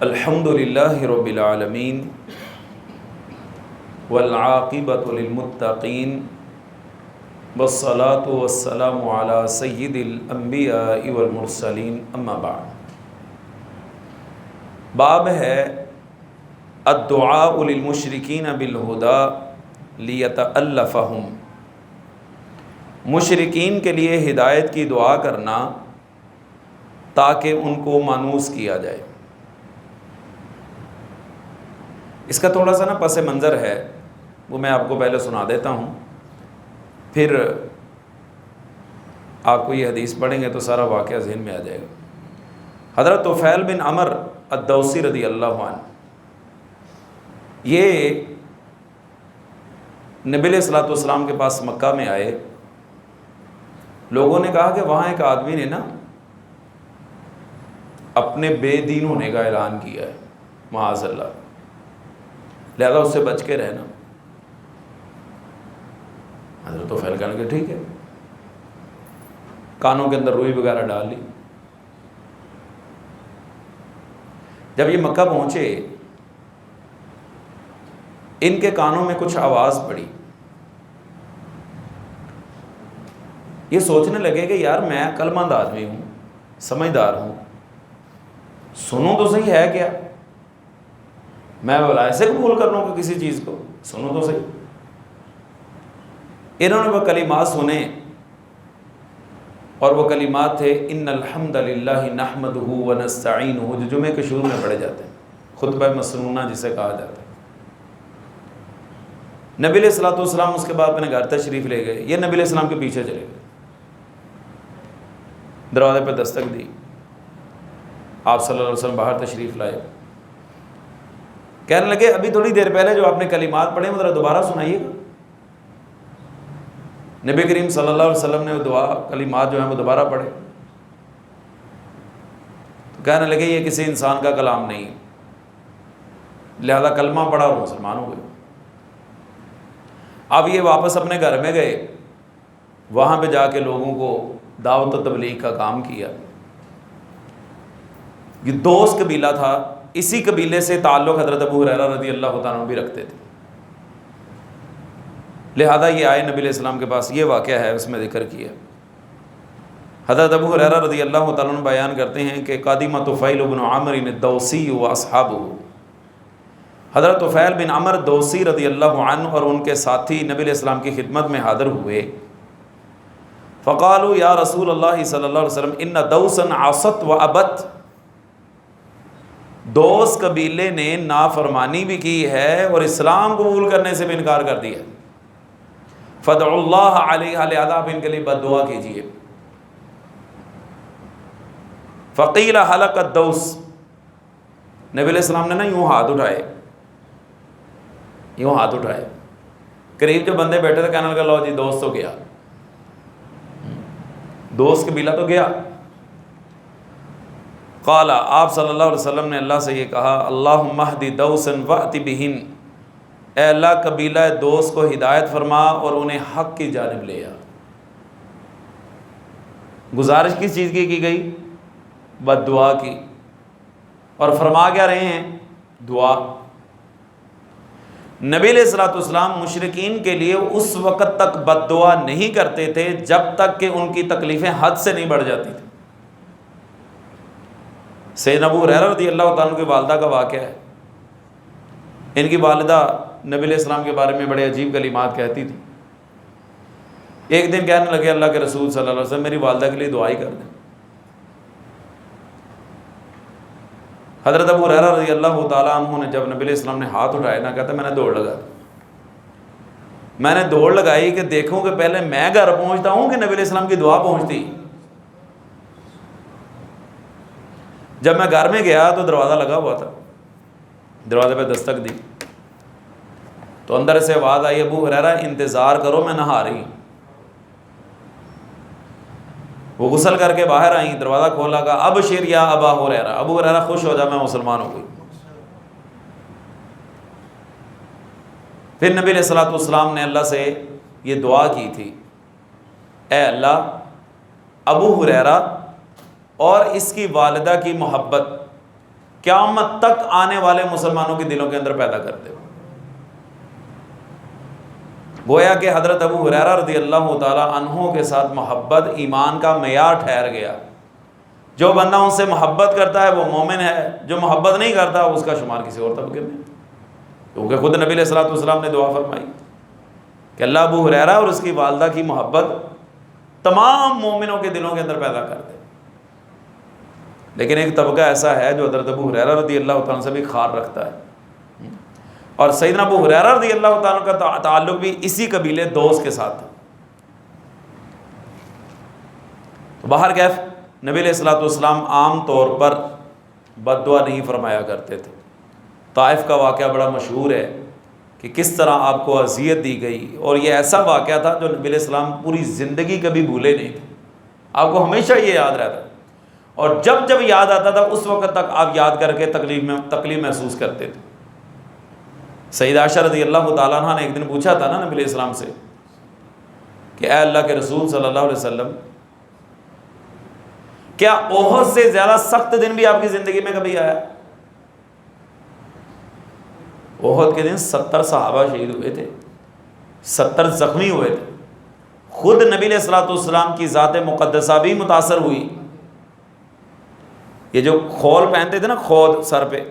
الحمد للہ رب العالمین والعاقبۃ للمتقین والصلاۃ والسلام علی سید الانبیاء والمرسلین اما بعد۔ باب ہے الدعاء للمشرکین بالہدی لیتألفہم، مشرکین کے لیے ہدایت کی دعا کرنا تاکہ ان کو مانوس کیا جائے۔ اس کا تھوڑا سا پس منظر ہے، وہ میں آپ کو پہلے سنا دیتا ہوں، پھر آپ کو یہ حدیث پڑھیں گے تو سارا واقعہ ذہن میں آ جائے گا۔ حضرت طفیل بن عمر الدوسی رضی اللہ عنہ، یہ نبی علیہ الصلوۃ والسلام کے پاس مکہ میں آئے۔ لوگوں نے کہا کہ وہاں ایک آدمی نے اپنے بے دین ہونے کا اعلان کیا ہے، معاذ اللہ، لہذا اس سے بچ کے رہنا۔ حضرت طفیل کہنے کہ ٹھیک ہے، کانوں کے اندر روئی وغیرہ ڈال لی۔ جب یہ مکہ پہنچے، ان کے کانوں میں کچھ آواز پڑی۔ یہ سوچنے لگے کہ یار میں عقل مند آدمی ہوں، سمجھدار ہوں، سنوں تو صحیح ہے کیا، میں ایسے قبول کر لوں کہ کسی چیز کو سنوں تو صحیح۔ انہوں نے وہ کلمات سنے، اور وہ کلمات تھے ان الحمد للہ نحمدہ ونستعینہ، جو جمعے کے شروع میں پڑھے جاتے ہیں، خطبہ مسنونہ جسے کہا جاتا ہے۔ نبی علیہ الصلوۃ والسلام اس کے بعد اپنے گھر تشریف لے گئے۔ یہ نبی علیہ السلام کے پیچھے چلے گئے، دروازے پہ دستک دی، آپ صلی اللہ علیہ وسلم باہر تشریف لائے، کہنے لگے ابھی تھوڑی دیر پہلے جو آپ نے کلمات پڑھے وہ ذرا دوبارہ سنائیے گا۔ نبی کریم صلی اللہ علیہ وسلم نے وہ دعا کلمات جو ہیں وہ دوبارہ پڑھے، تو کہنے لگے یہ کسی انسان کا کلام نہیں، لہذا کلمہ پڑھا اور مسلمان ہو گئے۔ اب یہ واپس اپنے گھر میں گئے، وہاں پہ جا کے لوگوں کو دعوت و تبلیغ کا کام کیا۔ یہ دوس قبیلہ تھا، اسی قبیلے سے تعلق حضرت ابو ہریرہ رضی اللہ تعالیٰ عنہ بھی رکھتے تھے، لہذا یہ آئے نبی علیہ السلام کے پاس۔ یہ واقعہ ہے، اس میں ذکر کیا۔ حضرت ابو ہریرہ رضی اللہ تعالیٰ عنہ بیان کرتے ہیں کہ قادم طفیل بن عمر الدوسی واصحابہ، حضرت طفیل بن عمر دوسی رضی اللہ عنہ اور ان کے ساتھی نبی علیہ السلام کی خدمت میں حاضر ہوئے۔ فقالوا یا رسول اللہ صلی اللہ علیہ وسلم ان دوسا عصت و ابت، دوس قبیلے نے نافرمانی بھی کی ہے اور اسلام قبول کرنے سے بھی انکار کر دیا، فدعوا اللہ علیہ، لہذا آپ ان کے لیے بد دعا کیجیے۔ فقیل حلق الدوس، نبی علیہ السلام نے یوں ہاتھ اٹھائے، یوں ہاتھ اٹھائے، قریب جو بندے بیٹھے تھے کہنے لگا لو جی دوست تو گیا، دوست قبیلہ تو گیا۔ قال، آپ صلی اللہ علیہ وسلم نے اللہ سے یہ کہا اللہم اہدی دوسا وأت بہن، اے اللہ قبیلہ دوست کو ہدایت فرما اور انہیں حق کی جانب لے آ۔ گزارش کس چیز کی گئی؟ بد دعا کی، اور فرما کیا رہے ہیں؟ دعا۔ نبی علیہ الصلوۃ والسلام مشرکین کے لیے اس وقت تک بد دعا نہیں کرتے تھے جب تک کہ ان کی تکلیفیں حد سے نہیں بڑھ جاتی تھیں۔ سیدنا ابو ہریرہ رضی اللہ تعالیٰ عنہ کی والدہ کا واقعہ ہے۔ ان کی والدہ نبی علیہ السلام کے بارے میں بڑے عجیب کلمات کہتی تھی۔ ایک دن کہنے لگے اللہ کے رسول صلی اللہ علیہ وسلم میری والدہ کے لیے دعائی کر دیں۔ حضرت ابو ہریرہ رضی اللہ تعالیٰ عنہ نے جب نبی علیہ السلام نے ہاتھ اٹھائے نا، کہتا میں نے دوڑ لگا، میں نے دوڑ لگائی کہ دیکھوں کہ پہلے میں گھر پہنچتا ہوں کہ نبی علیہ السلام کی دعا پہنچتی۔ جب میں گھر میں گیا تو دروازہ لگا ہوا تھا، دروازے پہ دستک دی تو اندر سے آواز آئی ابو ہریرہ انتظار کرو میں نہا رہی ہوں۔ وہ غسل کر کے باہر آئیں، دروازہ کھولا، کہا ابشر یا ابا ہریرہ، ابو ہریرہ خوش ہو جا میں مسلمان ہو گئی۔ پھر نبی علیہ الصلوۃ والسلام نے اللہ سے یہ دعا کی تھی، اے اللہ ابو ہریرہ اور اس کی والدہ کی محبت قیامت تک آنے والے مسلمانوں کے دلوں کے اندر پیدا کر دے۔ گویا کہ حضرت ابو ہریرہ رضی اللہ تعالیٰ عنہ کے ساتھ محبت ایمان کا معیار ٹھہر گیا۔ جو بندہ ان سے محبت کرتا ہے وہ مومن ہے، جو محبت نہیں کرتا اس کا شمار کسی اور طبقے میں، کیونکہ خود نبی علیہ الصلوۃ والسلام نے دعا فرمائی کہ اللہ ابو ہریرہ اور اس کی والدہ کی محبت تمام مومنوں کے دلوں کے اندر پیدا کر دے۔ لیکن ایک طبقہ ایسا ہے جو حضرت ابو ہریرہ رضی اللہ تعالیٰ سے بھی خار رکھتا ہے، اور سیدنا ابو ہریرہ رضی اللہ تعالیٰ کا تعلق بھی اسی قبیلے دوس کے ساتھ تھا۔ تو باہر کیف نبی علیہ الصلوۃ والسلام عام طور پر بد دعا نہیں فرمایا کرتے تھے۔ طائف کا واقعہ بڑا مشہور ہے کہ کس طرح آپ کو اذیت دی گئی، اور یہ ایسا واقعہ تھا جو نبی علیہ السلام پوری زندگی کبھی بھولے نہیں تھے، آپ کو ہمیشہ یہ یاد رہتا، اور جب جب یاد آتا تھا اس وقت تک آپ یاد کر کے تکلیف محسوس کرتے تھے۔ سیدہ عائشہ رضی اللہ تعالیٰ عنہ نے ایک دن پوچھا تھا نا نبی علیہ السلام سے کہ اے اللہ کے رسول صلی اللہ علیہ وسلم، کیا احد سے زیادہ سخت دن بھی آپ کی زندگی میں کبھی آیا؟ احد کے دن 70 صحابہ شہید ہوئے تھے، 70 زخمی ہوئے تھے، خود نبی علیہ الصلوۃ والسلام کی ذات مقدسہ بھی متاثر ہوئی۔ یہ جو خول پہنتے تھے نا، خود سر پہ،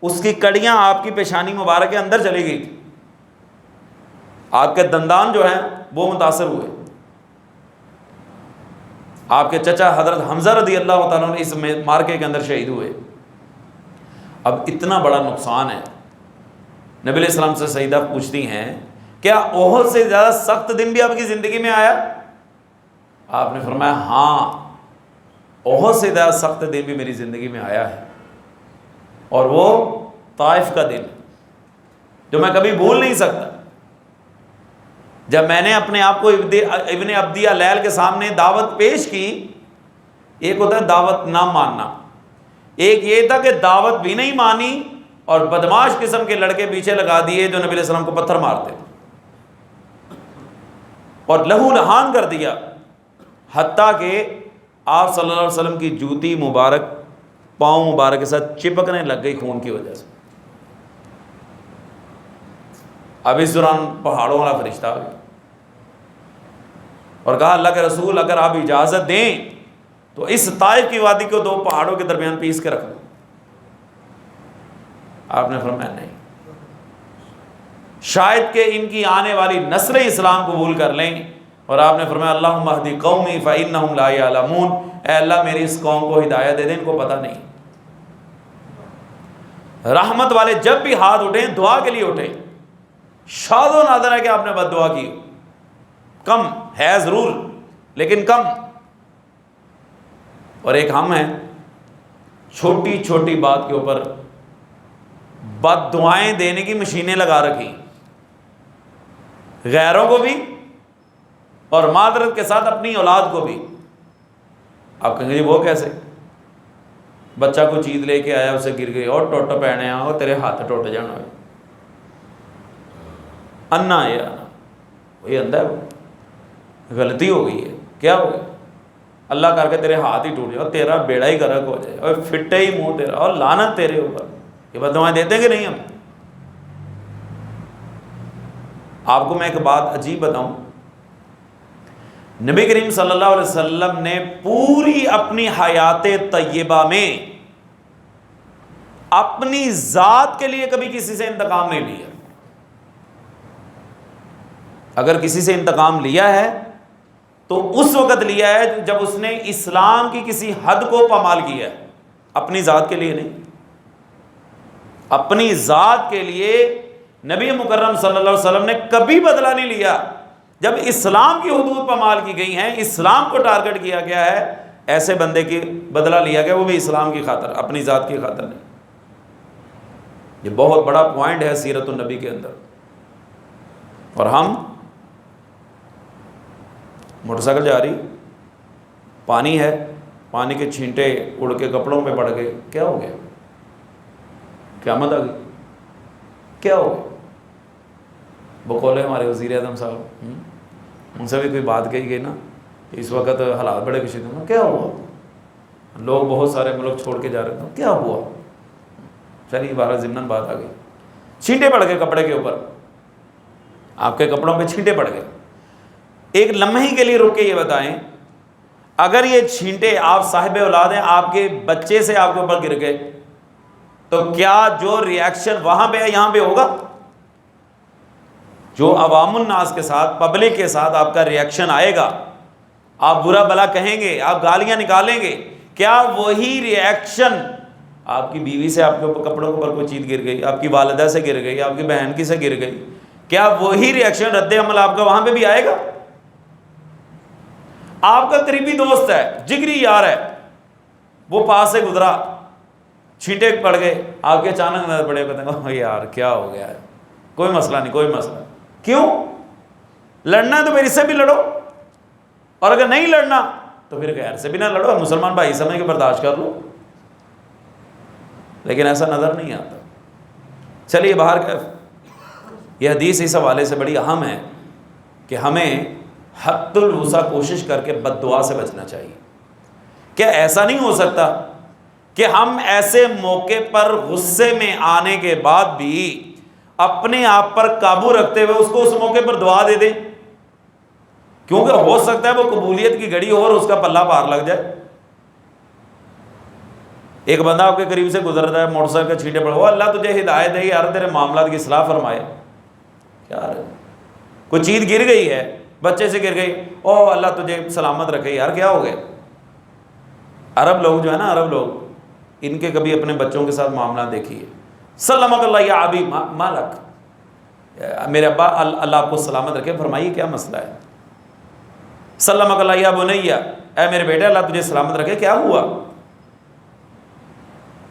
اس کی کڑیاں آپ کی پیشانی مبارک کے اندر چلی گئی تھی، آپ کے دندان جو ہیں وہ متاثر ہوئے۔ آپ کے چچا حضرت حمزہ رضی اللہ تعالیٰ نے اس مارکے کے اندر شہید ہوئے۔ اب اتنا بڑا نقصان ہے، نبی علیہ السلام سے سیدہ پوچھتی ہیں کیا احد سے زیادہ سخت دن بھی آپ کی زندگی میں آیا؟ آپ نے فرمایا ہاں، احد سے زیادہ سخت دن بھی میری زندگی میں آیا ہے، اور وہ طائف کا دن جو میں کبھی بھول نہیں سکتا، جب میں نے اپنے آپ کو ابن عبدیہ لیل کے سامنے دعوت پیش کی۔ ایک ہوتا ہے دعوت نہ ماننا، ایک یہ تھا کہ دعوت بھی نہیں مانی اور بدماش قسم کے لڑکے پیچھے لگا دیے جو نبی علیہ السلام کو پتھر مارتے اور لہو لہان کر دیا، حتیٰ کہ آپ صلی اللہ علیہ وسلم کی جوتی مبارک پاؤں مبارک کے ساتھ چپکنے لگ گئی خون کی وجہ سے۔ اب اس دوران پہاڑوں والا فرشتہ آ گیا اور کہا اللہ کے رسول اگر آپ اجازت دیں تو اس طائف کی وادی کو 2 پہاڑوں کے درمیان پیس کے رکھ دو۔ آپ نے فرمایا نہیں، شاید کہ ان کی آنے والی نسل اسلام قبول کر لیں، اور آپ نے فرمایا اللہم اہدی قومی فإنہم لا یعلمون، اے اللہ میری اس قوم کو ہدایت دے دیں، ان کو پتہ نہیں۔ رحمت والے جب بھی ہاتھ اٹھیں دعا کے لیے اٹھیں، شاد و نادر ہے کہ آپ نے بد دعا کی، کم ہے ضرور لیکن کم۔ اور ایک ہم ہیں چھوٹی چھوٹی بات کے اوپر بد دعائیں دینے کی مشینیں لگا رکھی، غیروں کو بھی اور معذرت کے ساتھ اپنی اولاد کو بھی۔ آپ کہیں گے جی وہ کیسے؟ بچہ کو چیز لے کے آیا، اسے گر گئی اور ٹوٹ پہنے اور تیرے ہاتھ ٹوٹ جانا ہے، انا یہ آنا وہی اندھا ہے، وہ غلطی ہو گئی ہے، کیا ہو گیا؟ اللہ کر کے تیرے ہاتھ ہی ٹوٹ جائے اور تیرا بیڑا ہی غرق ہو جائے اور پھٹے ہی منہ تیرا اور لعنت تیرے اوپر۔ یہ بددعائیں دیتے کہ نہیں ہم؟ آپ کو میں ایک بات عجیب بتاؤں، نبی کریم صلی اللہ علیہ وسلم نے پوری اپنی حیات طیبہ میں اپنی ذات کے لیے کبھی کسی سے انتقام نہیں لیا۔ اگر کسی سے انتقام لیا ہے تو اس وقت لیا ہے جب اس نے اسلام کی کسی حد کو پامال کیا ہے، اپنی ذات کے لیے نہیں۔ اپنی ذات کے لیے نبی مکرم صلی اللہ علیہ وسلم نے کبھی بدلہ نہیں لیا۔ جب اسلام کی حدود پامال کی گئی ہیں، اسلام کو ٹارگٹ کیا گیا ہے، ایسے بندے کی بدلہ لیا گیا، وہ بھی اسلام کی خاطر، اپنی ذات کی خاطر نہیں۔ یہ بہت بڑا پوائنٹ ہے سیرت النبی کے اندر۔ اور ہم موٹر سائیکل جا رہی، پانی ہے، پانی کے چھینٹے اڑ کے کپڑوں پہ پڑ گئے، کیا ہو گیا؟ قیامت آ گئی، کیا ہو گیا؟ بقول ہمارے وزیر اعظم صاحب، ان سے بھی کوئی بات کہی گئی نا، اس وقت حالات بڑے کشیدہ ہیں، کیا ہوا؟ لوگ بہت سارے ملک چھوڑ کے جا رہے تھے، کیا ہوا؟ چلیے باہر ضمن بات آ گئی، چھینٹے پڑ گئے کپڑے کے اوپر، آپ کے کپڑوں پہ چھینٹے پڑ گئے. ایک لمحے کے لیے رک کے یہ بتائیں، اگر یہ چھینٹے آپ صاحب اولاد ہیں، آپ کے بچے سے آپ کے اوپر گر گئے تو کیا جو ریاکشن وہاں پہ ہے یہاں پہ ہوگا؟ جو عوام الناس کے ساتھ، پبلک کے ساتھ آپ کا ریاکشن آئے گا، آپ برا بلا کہیں گے، آپ گالیاں نکالیں گے، کیا وہی ریاکشن آپ کی بیوی سے آپ کے اوپر کپڑوں کے اوپر کوئی چیز گر گئی، آپ کی والدہ سے گر گئی، آپ کی بہن کی سے گر گئی، کیا وہی ریاکشن رد عمل آپ کا وہاں پہ بھی آئے گا؟ آپ کا قریبی دوست ہے، جگری یار ہے، وہ پاس سے گزرا، چھینٹے پڑ گئے، آپ کے اچانک نظر پڑے، کہتے ہیں یار کیا ہو گیا ہے، کوئی مسئلہ نہیں، کوئی مسئلہ. کیوں؟ لڑنا ہے تو پھر اس سے بھی لڑو، اور اگر نہیں لڑنا تو پھر غیر سے بھی نہ لڑو، مسلمان بھائی سمجھ کے برداشت کر لو. لیکن ایسا نظر نہیں آتا. چلیے باہر یہ حدیث اس حوالے سے بڑی اہم ہے کہ ہمیں حد الوسع کوشش کر کے بد دعا سے بچنا چاہیے. کیا ایسا نہیں ہو سکتا کہ ہم ایسے موقع پر غصے میں آنے کے بعد بھی اپنے آپ پر قابو رکھتے ہوئے اس کو اس موقع پر دعا دے دیں؟ کیونکہ ہو سکتا ہے وہ قبولیت کی گھڑی ہو اور اس کا پلہ پار لگ جائے. ایک بندہ آپ کے قریب سے گزرتا ہے، موٹر سائیکل کے چھینٹے پڑ، وہ اللہ تجھے ہدایت دے یار، تیرے معاملات کی اصلاح فرمائے. کیا کوئی چیز گر گئی ہے، بچے سے گر گئی، او اللہ تجھے سلامت رکھے، یار کیا ہو گیا؟ عرب لوگ جو ہے نا، عرب لوگ، ان کے کبھی اپنے بچوں کے ساتھ معاملات دیکھیے، سلمک اللہ یا ابی مالک، میرے ابا اللہ آپ کو سلامت رکھے، فرمائیے کیا مسئلہ ہے؟ سلمک اللہ یا بنیہ، اے میرے بیٹے اللہ تجھے سلامت رکھے، کیا ہوا؟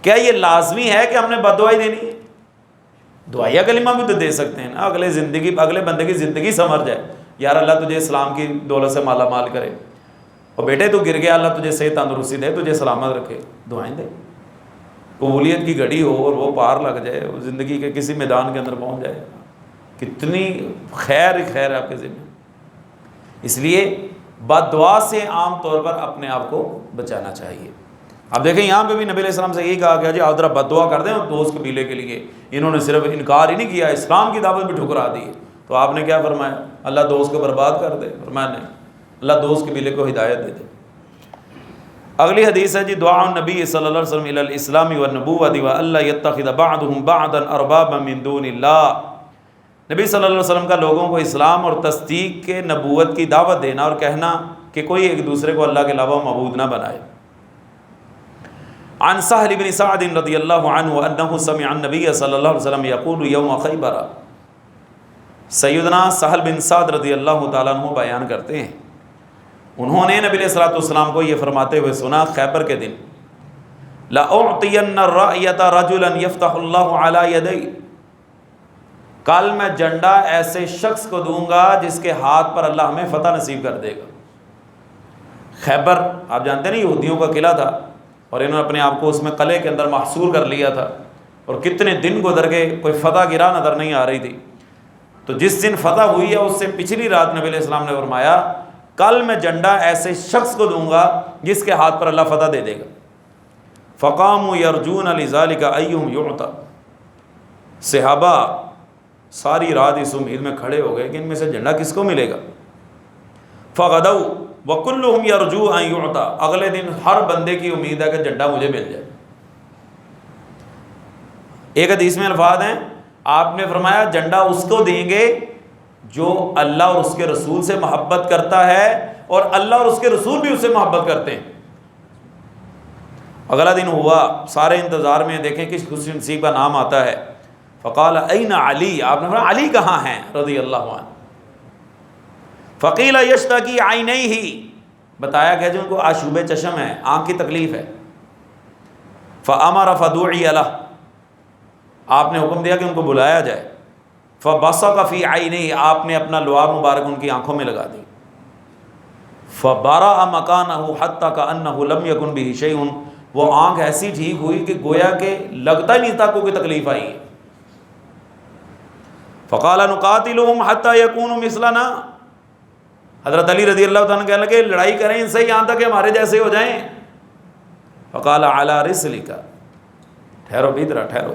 کیا یہ لازمی ہے کہ ہم نے بد دعائی دینی ہے؟ دعائیہ کلمہ بھی تو دے سکتے ہیں نا، اگلے بندے کی زندگی سنور جائے، یار اللہ تجھے اسلام کی دولت سے مالا مال کرے، اور بیٹے تو گر گیا، اللہ تجھے صحت تندرستی دے، تجھے سلامت رکھے. دعائیں دے، قبولیت کی گھڑی ہو اور وہ پار لگ جائے، وہ زندگی کے کسی میدان کے اندر پہنچ جائے، کتنی خیر ہی خیر ہے آپ کے ذمہ. اس لیے بد دعا سے عام طور پر اپنے آپ کو بچانا چاہیے. اب دیکھیں یہاں پہ بھی نبی علیہ السلام سے یہی کہا کہ جی آپ ذرا بد دعا کر دیں دوست قبیلے کے لیے، انہوں نے صرف انکار ہی نہیں کیا، اسلام کی دعوت بھی ٹھکرا دی. تو آپ نے کیا فرمایا؟ اللہ دوست کو برباد کر دے؟ فرمایا نہیں، اللہ دوست قبیلے کو ہدایت دے دے. اگلی حدیث ہے جی، دعا النبی صلی اللہ علیہ وسلم الی الاسلام والنبوۃ والا یتخذ بعضهم بعضا اربابا من دون اللہ. نبی صلی اللہ علیہ وسلم کا لوگوں کو اسلام اور تصدیق کے نبوت کی دعوت دینا اور کہنا کہ کوئی ایک دوسرے کو اللہ کے علاوہ معبود نہ بنائے. عن سہل بن سعد رضی اللہ عنہ انہ سمع النبی صلی اللہ علیہ وسلم یقول یوم خیبر. سیدنا سہل بن سعد رضی اللہ تعالیٰ عنہ بیان کرتے ہیں، انہوں نے نبی علیہ السلام کو یہ فرماتے ہوئے سنا خیبر کے دن، لأعطین الرأیۃ رجلا یفتح اللہ علی یدی، کل میں جھنڈا ایسے شخص کو دوں گا جس کے ہاتھ پر اللہ ہمیں فتح نصیب کر دے گا. خیبر آپ جانتے ہیں نا یہودیوں کا قلعہ تھا، اور انہوں نے اپنے آپ کو اس میں قلعے کے اندر محصور کر لیا تھا، اور کتنے دن گزر گئے کوئی فتح گرا نظر نہیں آ رہی تھی. تو جس دن فتح ہوئی ہے اس سے پچھلی رات نبی علیہ السلام نے فرمایا کل میں جھنڈا ایسے شخص کو دوں گا جس کے ہاتھ پر اللہ فتح دے دے گا. فقاموا یرجون لذلک ایہم یعطی، صحابہ ساری رات اس امید میں کھڑے ہو گئے کہ ان میں سے جھنڈا کس کو ملے گا. فغدوا وکلہم یرجو ان یعطی، اگلے دن ہر بندے کی امید ہے کہ جھنڈا مجھے مل جائے. ایک حدیث میں الفاظ ہیں، آپ نے فرمایا جھنڈا اس کو دیں گے جو اللہ اور اس کے رسول سے محبت کرتا ہے اور اللہ اور اس کے رسول بھی اس سے محبت کرتے ہیں. اگلا دن ہوا، سارے انتظار میں، دیکھیں کس خوش نصیب کا نام آتا ہے. فقال این علی، آپ نے فرمایا علی کہاں ہیں رضی اللہ عنہ. فقیل یشتکی عینیہ، بتایا کہ جو ان کو آشوب چشم ہے، آنکھ کی تکلیف ہے. فامر فدعی لہ، آپ نے حکم دیا کہ ان کو بلایا جائے. فبصق فی عینیہ، آپ نے اپنا لعاب مبارک ان کی آنکھوں میں لگا دی. فبرأ مکانہ حتی کأنہ لم یکن بہ شیء، وہ آنکھ ایسی ٹھیک ہوئی کہ گویا کہ لگتا ہی نہیں تھا کوئی تکلیف آئی ہے. فقال نقاتلہم حتی یکونوا مثلنا، حضرت علی رضی اللہ تعالیٰ کہنے لگے لڑائی کریں ان سے یہاں تک کہ ہمارے جیسے ہو جائیں. فقال علی رسلک، ٹھہرو بھی ذرا ٹھہرو.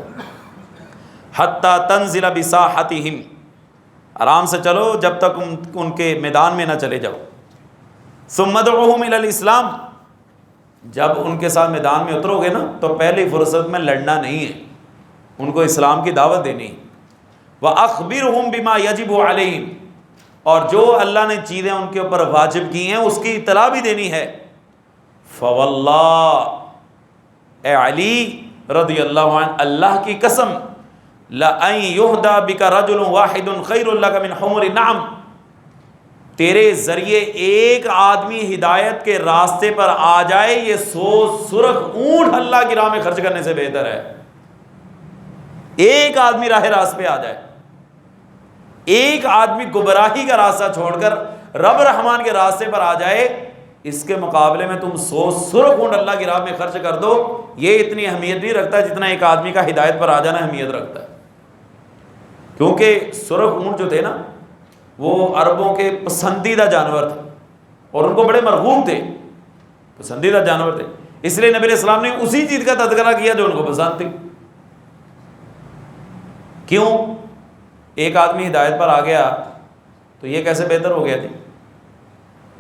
حتی تنزل بساحتہم، آرام سے چلو جب تک ان کے میدان میں نہ چلے جاؤ. ثم ادعوہم الی الاسلام، جب ان کے ساتھ میدان میں اترو گے نا تو پہلی فرصت میں لڑنا نہیں ہے، ان کو اسلام کی دعوت دینی. وَأَخْبِرْهُمْ بِمَا يَجِبُ عَلَيْهِمْ، اور جو اللہ نے چیزیں ان کے اوپر واجب کی ہیں اس کی اطلاع بھی دینی ہے. فواللہ، اے علی رضی اللہ عنہ، اللہ کی قسم، لَأَن يُهْدَى بِكَ رَجُلٌ وَاحِدٌ خَيْرٌ لَكَ مِنْ حُمُرِ النَّعَمِ، تیرے ذریعے ایک آدمی ہدایت کے راستے پر آ جائے یہ 100 سرخ اونٹ اللہ کی راہ میں خرچ کرنے سے بہتر ہے. ایک آدمی راہ راست پہ آ جائے، ایک آدمی گمراہی کا راستہ چھوڑ کر رب رحمان کے راستے پر آ جائے، اس کے مقابلے میں تم 100 سرخ اونٹ اللہ کی راہ میں خرچ کر دو، یہ اتنی اہمیت نہیں رکھتا جتنا ایک آدمی کا ہدایت پر آ جانا اہمیت رکھتا ہے. کیونکہ سرخ اونٹ جو تھے نا وہ عربوں کے پسندیدہ جانور تھے اور ان کو بڑے مرغوب تھے، پسندیدہ جانور تھے، اس لیے نبی علیہ السلام نے اسی چیز کا تذکرہ کیا جو ان کو پسند تھی. کیوں؟ ایک آدمی ہدایت پر آ گیا تو یہ کیسے بہتر ہو گیا جی؟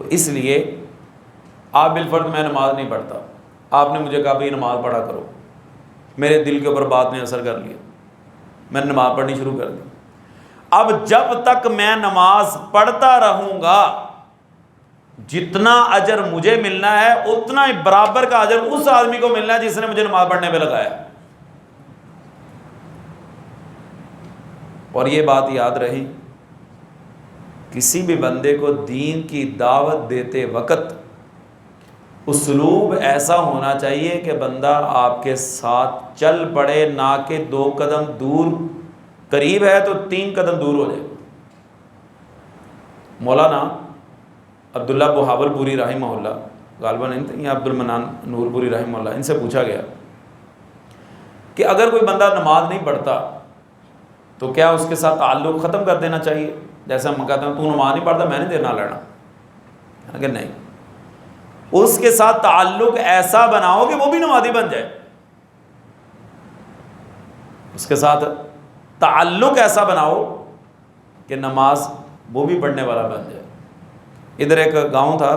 اس لیے آپ بالفرض میں نماز نہیں پڑھتا، آپ نے مجھے کہا بھائی نماز پڑھا کرو، میرے دل کے اوپر بات نے اثر کر لیا، میں نے نماز پڑھنی شروع کر دی. اب جب تک میں نماز پڑھتا رہوں گا جتنا اجر مجھے ملنا ہے اتنا ہی برابر کا اجر اس آدمی کو ملنا ہے جس نے مجھے نماز پڑھنے پہ لگایا. اور یہ بات یاد رہی، کسی بھی بندے کو دین کی دعوت دیتے وقت اسلوب ایسا ہونا چاہیے کہ بندہ آپ کے ساتھ چل پڑے، نہ کہ 2 قدم دور، قریب ہے تو 3 قدم دور ہو جائے. مولانا عبداللہ بہاول پوری رحمہ اللہ، غالباً یا عبد المنان نور پوری رحمہ اللہ، ان سے پوچھا گیا کہ اگر کوئی بندہ نماز نہیں پڑھتا تو کیا اس کے ساتھ تعلق ختم کر دینا چاہیے؟ جیسے ہم کہتے ہیں تو نماز نہیں پڑھتا میں نے تیرے نال لڑنا، اگر نہیں، اس کے ساتھ تعلق ایسا بناؤ کہ وہ بھی نمازی بن جائے. اس کے ساتھ تعلق ایسا بناؤ کہ نماز وہ بھی پڑھنے والا بن جائے. ادھر ایک گاؤں تھا،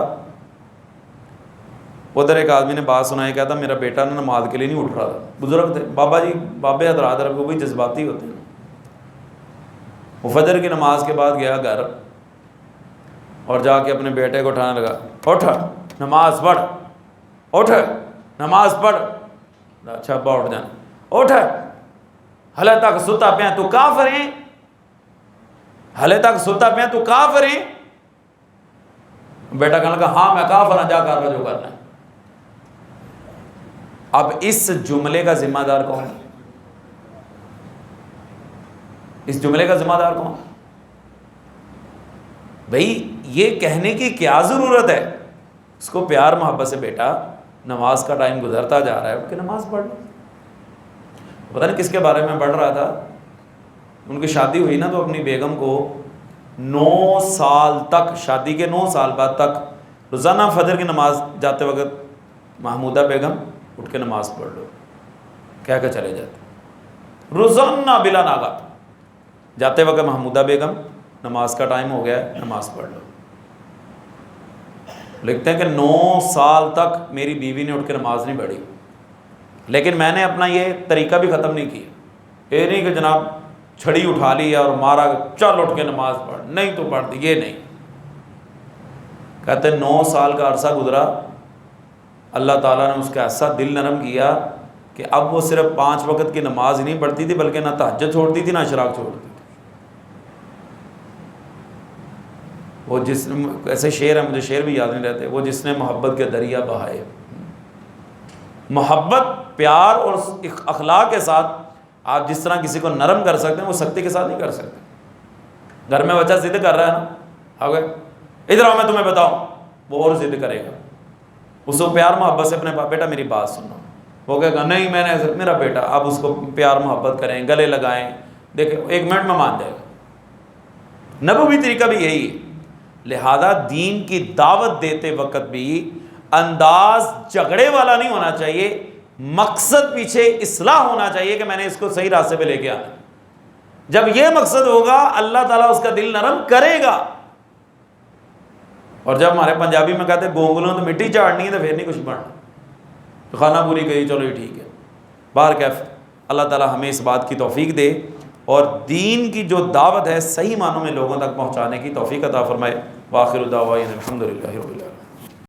ادھر ایک آدمی نے بات سنائی، کہتا میرا بیٹا نا نماز کے لیے نہیں اٹھ رہا تھا. بزرگ تھے، بابا جی، بابے حضرات وہ بھی جذباتی ہوتے ہیں. وہ فجر کی نماز کے بعد گیا گھر اور جا کے اپنے بیٹے کو اٹھانے لگا، اٹھ نماز پڑھ، اٹھ نماز پڑھ. اچھا ابا اٹھ جانا، اٹھ، ہلے تک ستا پیا تو کافر ہے، ہلے تک ستا پیا تو کافر ہے. بیٹا کہنے لگا ہاں میں کافر ہوں، جا کر جو کرنا ہے. اب اس جملے کا ذمہ دار کون ہے؟ اس جملے کا ذمہ دار کون؟ بھئی یہ کہنے کی کیا ضرورت ہے؟ اس کو پیار محبت سے، بیٹا نماز کا ٹائم گزرتا جا رہا ہے، اٹھ کے نماز پڑھ لو. پتہ نہیں کس کے بارے میں پڑھ رہا تھا، ان کی شادی ہوئی نا تو اپنی بیگم کو 9 سال تک، شادی کے 9 سال بعد تک روزانہ فجر کی نماز جاتے وقت محمودہ بیگم اٹھ کے نماز پڑھ لو کہہ کے چلے جاتے. روزانہ بلا ناغہ جاتے وقت محمودہ بیگم نماز کا ٹائم ہو گیا ہے، نماز پڑھ لو. لکھتے ہیں کہ 9 سال تک میری بیوی نے اٹھ کے نماز نہیں پڑھی، لیکن میں نے اپنا یہ طریقہ بھی ختم نہیں کیا. یہ نہیں کہ جناب چھڑی اٹھا لی اور مارا چل اٹھ کے نماز پڑھ، نہیں تو پڑھ دی، یہ نہیں. کہتے 9 سال کا عرصہ گزرا، اللہ تعالیٰ نے اس کا ایسا دل نرم کیا کہ اب وہ صرف 5 وقت کی نماز ہی نہیں پڑھتی تھی بلکہ نہ تہجد چھوڑتی تھی نہ اشراق چھوڑتی تھی. وہ جس ایسے شعر ہے، مجھے شعر بھی یاد نہیں رہتے، وہ جس نے محبت کے دریا بہائے. محبت، پیار اور اخلاق کے ساتھ آپ جس طرح کسی کو نرم کر سکتے ہیں وہ سختی کے ساتھ نہیں کر سکتے. گھر میں بچہ ضد کر رہا ہے نا، آگے ادھر آؤ میں تمہیں بتاؤں، وہ اور ضد کرے گا. اس کو پیار محبت سے اپنے بیٹا میری بات سنو، وہ کہے گا نہیں میں نے میرا بیٹا. آپ اس کو پیار محبت کریں، گلے لگائیں، دیکھیں 1 منٹ میں مان جائے گا. نبوی طریقہ بھی یہی ہے. لہذا دین کی دعوت دیتے وقت بھی انداز جھگڑے والا نہیں ہونا چاہیے، مقصد پیچھے اصلاح ہونا چاہیے کہ میں نے اس کو صحیح راستے پہ لے کے آنا. جب یہ مقصد ہوگا اللہ تعالیٰ اس کا دل نرم کرے گا. اور جب ہمارے پنجابی میں کہتے ہیں گونگلوں تو مٹی چاڑنی ہے تو پھر نہیں کچھ بننا, تو خانہ پوری گئی چلو یہ ٹھیک ہے. بہرکیف اللہ تعالیٰ ہمیں اس بات کی توفیق دے اور دین کی جو دعوت ہے صحیح معنوں میں لوگوں تک پہنچانے کی توفیق عطا فرمائے. وآخر دعوانا الحمد للہ رب العالمین.